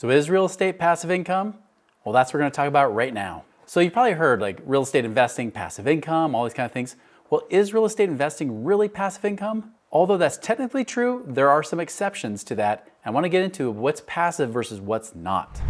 So is real estate passive income? Well, that's what we're going to talk about right now. So you probably heard like real estate investing, passive income, all these kind of things. Well, is real estate investing really passive income? Although that's technically true, there are some exceptions to that. I want to get into what's passive versus what's not.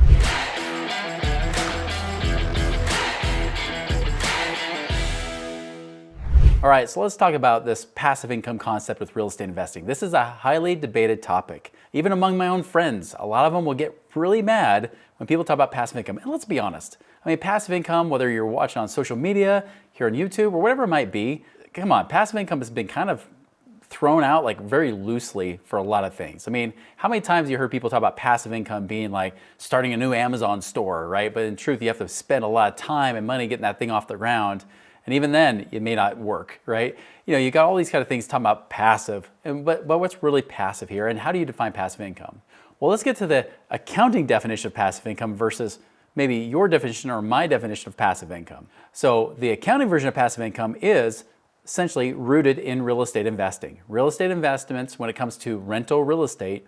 All right, so let's talk about this passive income concept with real estate investing. This is a highly debated topic. Even among my own friends, a lot of them will get really mad when people talk about passive income. And let's be honest, I mean, passive income, whether you're watching on social media, here on YouTube, or whatever it might be, come on, passive income has been kind of thrown out like very loosely for a lot of things. I mean, how many times you heard people talk about passive income being like starting a new Amazon store, right? But in truth, you have to spend a lot of time and money getting that thing off the ground. And even then, it may not work, right? You know, you got all these kind of things talking about passive, but what's really passive here, and how do you define passive income? Well, let's get to the accounting definition of passive income versus maybe your definition or my definition of passive income. So the accounting version of passive income is essentially rooted in real estate investing. Real estate investments, when it comes to rental real estate,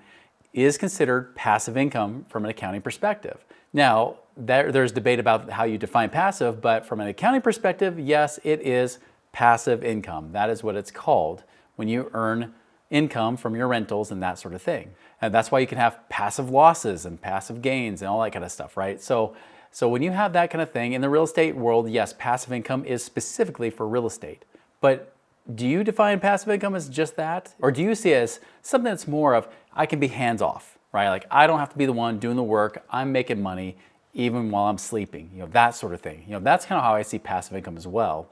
is considered passive income from an accounting perspective. Now, there's debate about how you define passive, but from an accounting perspective, yes, it is passive income. That is what it's called when you earn income from your rentals and that sort of thing. And that's why you can have passive losses and passive gains and all that kind of stuff, right? So when you have that kind of thing in the real estate world, yes, passive income is specifically for real estate. But do you define passive income as just that? Or do you see it as something that's more of, I can be hands off, right? Like I don't have to be the one doing the work, I'm making money even while I'm sleeping, you know, that sort of thing. You know, that's kind of how I see passive income as well.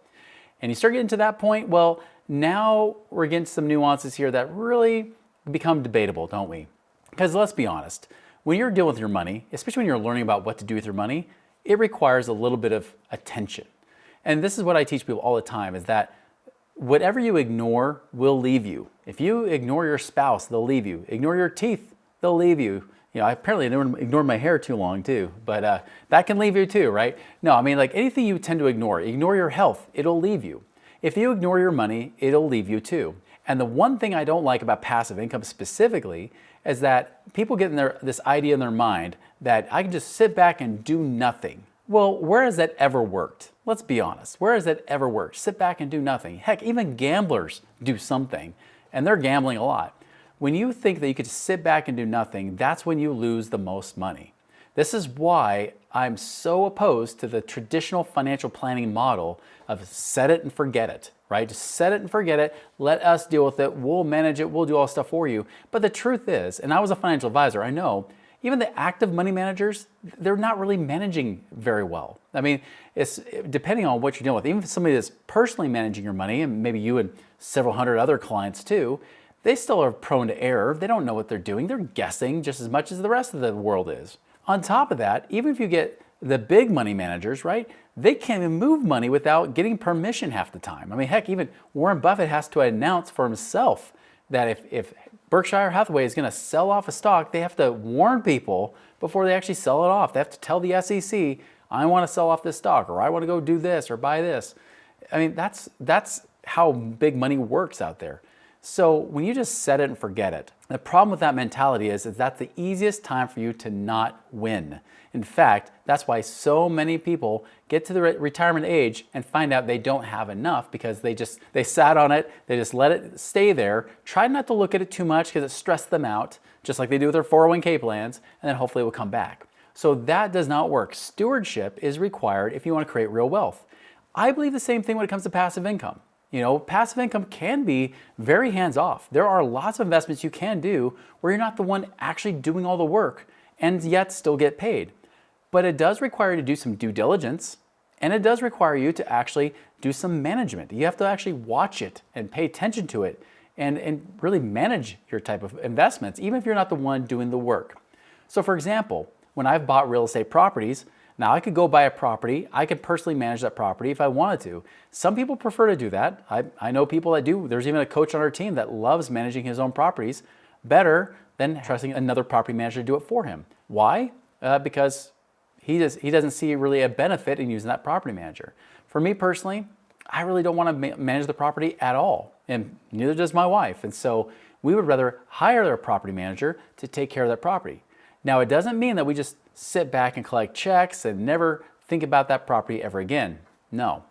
And you start getting to that point, well, now we're getting some nuances here that really become debatable, don't we? Because let's be honest, when you're dealing with your money, especially when you're learning about what to do with your money, it requires a little bit of attention. And this is what I teach people all the time, is that whatever you ignore will leave you. If you ignore your spouse, they'll leave you. Ignore your teeth, they'll leave you. You know, I apparently ignored my hair too long too, but that can leave you too, right? No, I mean, like anything you tend to ignore your health, it'll leave you. If you ignore your money, it'll leave you too. And the one thing I don't like about passive income specifically is that people get this idea in their mind that I can just sit back and do nothing. Well, where has that ever worked? Let's be honest. Where has that ever worked? Sit back and do nothing. Heck, even gamblers do something, and they're gambling a lot. When you think that you could sit back and do nothing, that's when you lose the most money. This is why I'm so opposed to the traditional financial planning model of set it and forget it, right? Just set it and forget it. Let us deal with it. We'll manage it. We'll do all stuff for you. But the truth is, and I was a financial advisor, I know, even the active money managers, they're not really managing very well. I mean, it's depending on what you're dealing with. Even if somebody that's personally managing your money, and maybe you and several hundred other clients too, they still are prone to error. They don't know what they're doing. They're guessing just as much as the rest of the world is. On top of that, even if you get the big money managers, right, they can't even move money without getting permission half the time. I mean, heck, even Warren Buffett has to announce for himself that if Berkshire Hathaway is going to sell off a stock, they have to warn people before they actually sell it off. They have to tell the SEC, I want to sell off this stock, or I want to go do this or buy this. I mean, that's how big money works out there. So when you just set it and forget it, the problem with that mentality is that's the easiest time for you to not win. In fact, that's why so many people get to the retirement age and find out they don't have enough because they sat on it, they just let it stay there, try not to look at it too much because it stressed them out, just like they do with their 401k plans, and then hopefully it will come back. So that does not work. Stewardship is required if you want to create real wealth. I believe the same thing when it comes to passive income. You know, passive income can be very hands-off. There are lots of investments you can do where you're not the one actually doing all the work and yet still get paid. But it does require you to do some due diligence, and it does require you to actually do some management. You have to actually watch it and pay attention to it and really manage your type of investments, even if you're not the one doing the work. So for example, when I've bought real estate properties, now I could go buy a property, I could personally manage that property if I wanted to. Some people prefer to do that. I know people that do. There's even a coach on our team that loves managing his own properties better than trusting another property manager to do it for him. Why? Because he doesn't see really a benefit in using that property manager. For me personally, I really don't want to manage the property at all, and neither does my wife. And so we would rather hire a property manager to take care of that property. Now, it doesn't mean that we just sit back and collect checks and never think about that property ever again. No.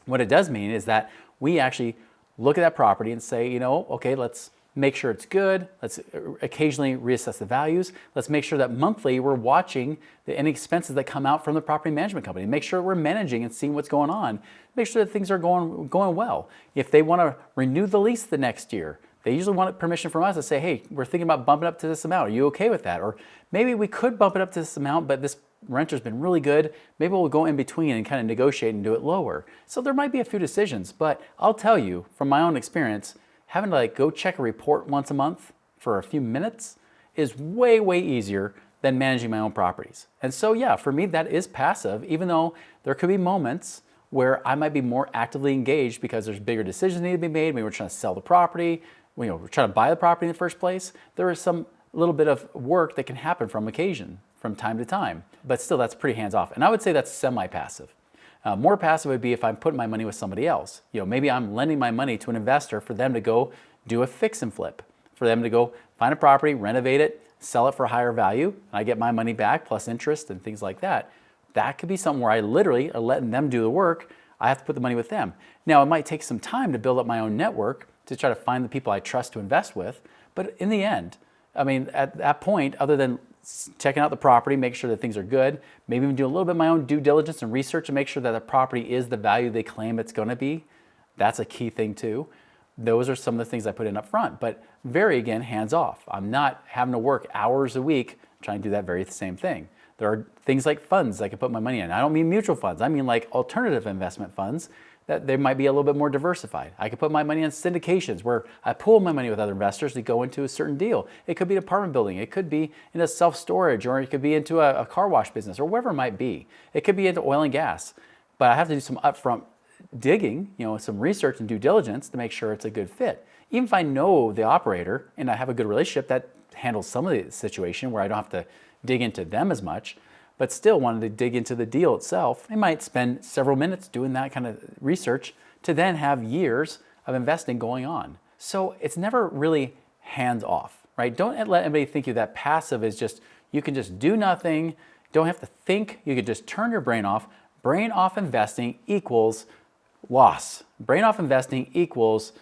What it does mean is that we actually look at that property and say, okay, let's make sure it's good. Let's occasionally reassess the values. Let's make sure that monthly we're watching any expenses that come out from the property management company. Make sure we're managing and seeing what's going on. Make sure that things are going well. If they want to renew the lease the next year, they usually want permission from us to say, hey, we're thinking about bumping up to this amount. Are you okay with that? Or maybe we could bump it up to this amount, but this renter's been really good. Maybe we'll go in between and kind of negotiate and do it lower. So there might be a few decisions, but I'll tell you from my own experience, having to go check a report once a month for a few minutes is way, way easier than managing my own properties. And so yeah, for me that is passive, even though there could be moments where I might be more actively engaged because there's bigger decisions need to be made. Maybe we're trying to sell the property, we're trying to buy the property in the first place. There is some little bit of work that can happen from time to time, but still that's pretty hands-off. And I would say that's semi-passive. More passive would be if I'm putting my money with somebody else. Maybe I'm lending my money to an investor for them to go do a fix and flip, for them to go find a property, renovate it, sell it for a higher value, and I get my money back plus interest and things like that. That could be something where I literally are letting them do the work. I have to put the money with them. Now, it might take some time to build up my own network to try to find the people I trust to invest with, but in the end, at that point, other than checking out the property, make sure that things are good, maybe even do a little bit of my own due diligence and research to make sure that the property is the value they claim it's going to be. That's a key thing too. Those are some of the things I put in up front, but again, hands off. I'm not having to work hours a week trying to do that very same thing. There are things like funds I can put my money in. I don't mean mutual funds. I mean like alternative investment funds that they might be a little bit more diversified. I could put my money in syndications where I pool my money with other investors to go into a certain deal. It could be an apartment building. It could be in a self-storage, or it could be into a car wash business, or whatever it might be. It could be into oil and gas. But I have to do some upfront digging, some research and due diligence to make sure it's a good fit. Even if I know the operator and I have a good relationship, that handles some of the situation where I don't have to dig into them as much, but still wanted to dig into the deal itself, I might spend several minutes doing that kind of research to then have years of investing going on. So it's never really hands off, right? Don't let anybody think that passive is just, you can just do nothing, don't have to think, you can just turn your brain off. Brain off investing equals loss. Brain off investing equals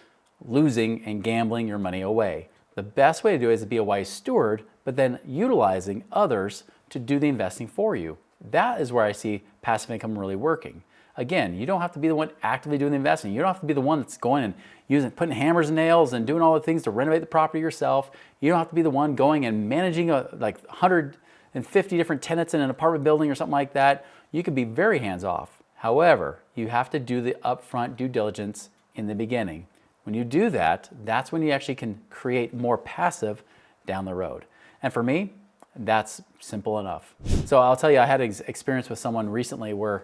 losing and gambling your money away. The best way to do it is to be a wise steward, but then utilizing others to do the investing for you. That is where I see passive income really working. Again, you don't have to be the one actively doing the investing. You don't have to be the one that's going and putting hammers and nails and doing all the things to renovate the property yourself. You don't have to be the one going and managing like 150 different tenants in an apartment building or something like that. You could be very hands off. However, you have to do the upfront due diligence in the beginning. When you do that, that's when you actually can create more passive down the road. And for me, that's simple enough. So I'll tell you, I had an experience with someone recently where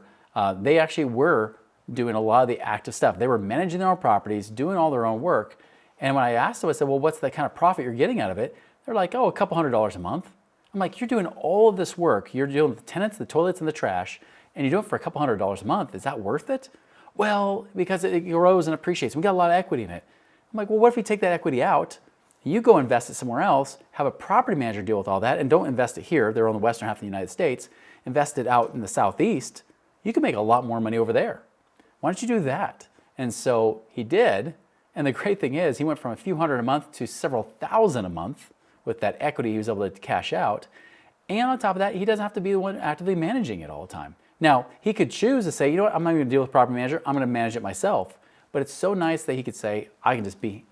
they actually were doing a lot of the active stuff. They were managing their own properties, doing all their own work. And when I asked them, I said, well, what's the kind of profit you're getting out of it? They're like, oh, a couple $100s a month. I'm like, you're doing all of this work. You're dealing with the tenants, the toilets, and the trash, and you do it for a couple $100s a month. Is that worth it? Well, because it grows and appreciates. We got a lot of equity in it. I'm like, well, what if we take that equity out? You go invest it somewhere else, have a property manager deal with all that, and don't invest it here. They're on the western half of the United States. Invest it out in the southeast. You can make a lot more money over there. Why don't you do that? And so he did. And the great thing is he went from a few hundred a month to several thousand a month with that equity he was able to cash out. And on top of that, he doesn't have to be the one actively managing it all the time. Now, he could choose to say, you know what, I'm not going to deal with property manager. I'm going to manage it myself. But it's so nice that he could say, I can just be,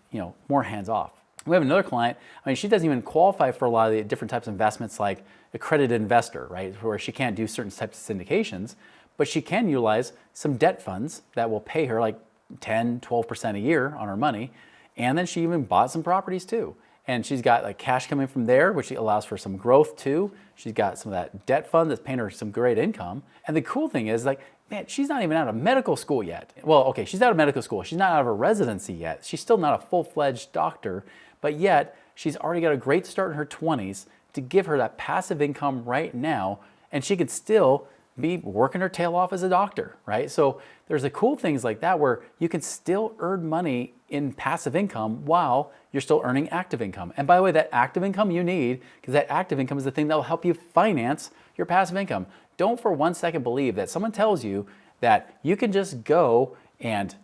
more hands off. We have another client, she doesn't even qualify for a lot of the different types of investments like accredited investor, right? Where she can't do certain types of syndications, but she can utilize some debt funds that will pay her like 10, 12% a year on her money. And then she even bought some properties too. And she's got like cash coming from there, which allows for some growth too. She's got some of that debt fund that's paying her some great income. And the cool thing is man, she's not even out of medical school yet. Well, okay, she's out of medical school. She's not out of a residency yet. She's still not a full-fledged doctor, but yet she's already got a great start in her 20s to give her that passive income right now, and she could still be working her tail off as a doctor, right? So there's the cool things like that where you can still earn money in passive income while you're still earning active income. And by the way, that active income you need, because that active income is the thing that will help you finance your passive income. Don't for 1 second believe that someone tells you that you can just go and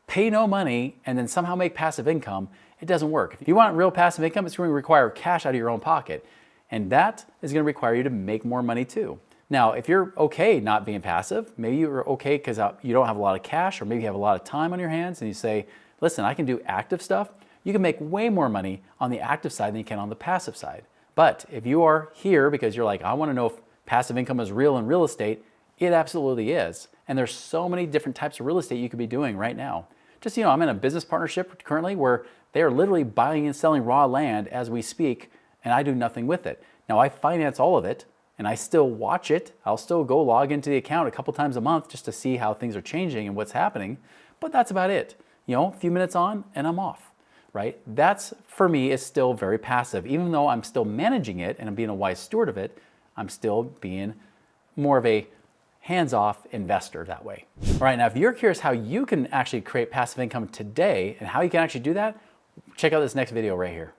pay no money and then somehow make passive income. It doesn't work. If you want real passive income, it's going to require cash out of your own pocket. And that is going to require you to make more money too. Now, if you're okay not being passive, maybe you're okay because you don't have a lot of cash, or maybe you have a lot of time on your hands and you say, listen, I can do active stuff. You can make way more money on the active side than you can on the passive side. But if you are here because you're like, I want to know if passive income is real in real estate, it absolutely is. And there's so many different types of real estate you could be doing right now. Just, I'm in a business partnership currently where they are literally buying and selling raw land as we speak, and I do nothing with it. Now, I finance all of it, and I still watch it. I'll still go log into the account a couple times a month just to see how things are changing and what's happening, but that's about it. A few minutes on and I'm off, right? That's, for me, is still very passive. Even though I'm still managing it and I'm being a wise steward of it, I'm still being more of a hands-off investor that way. All right, now if you're curious how you can actually create passive income today and how you can actually do that, check out this next video right here.